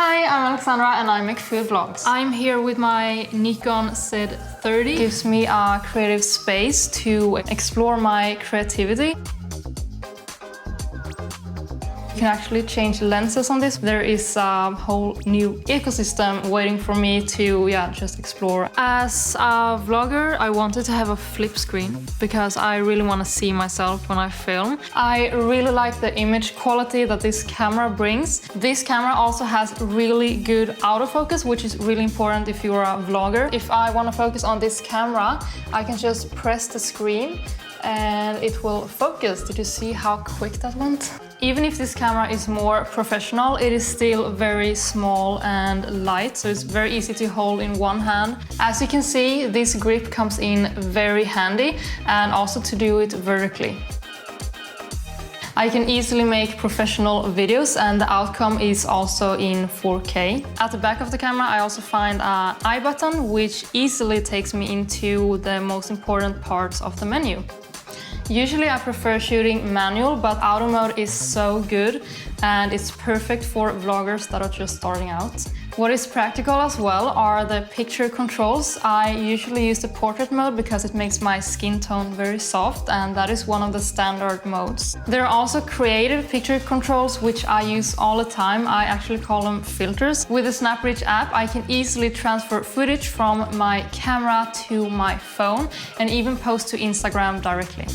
Hi, I'm Alexandra and I make food vlogs. I'm here with my Nikon Z 30. It gives me a creative space to explore my creativity. You can actually change lenses on this. There is a whole new ecosystem waiting for me to just explore. As a vlogger, I wanted to have a flip screen because I really want to see myself when I film. I really like the image quality that this camera brings. This camera also has really good autofocus, which is really important if you're a vlogger. If I want to focus on this camera, I can just press the screen and it will focus. Did you see how quick that went? Even if this camera is more professional, it is still very small and light, so it's very easy to hold in one hand. As you can see, this grip comes in very handy, and also to do it vertically. I can easily make professional videos and the outcome is also in 4K. At the back of the camera I also find an I button which easily takes me into the most important parts of the menu. Usually I prefer shooting manual, but auto mode is so good and it's perfect for vloggers that are just starting out. What is practical as well are the picture controls. I usually use the portrait mode because it makes my skin tone very soft, and that is one of the standard modes. There are also creative picture controls which I use all the time. I actually call them filters. With the SnapReach app I can easily transfer footage from my camera to my phone and even post to Instagram directly.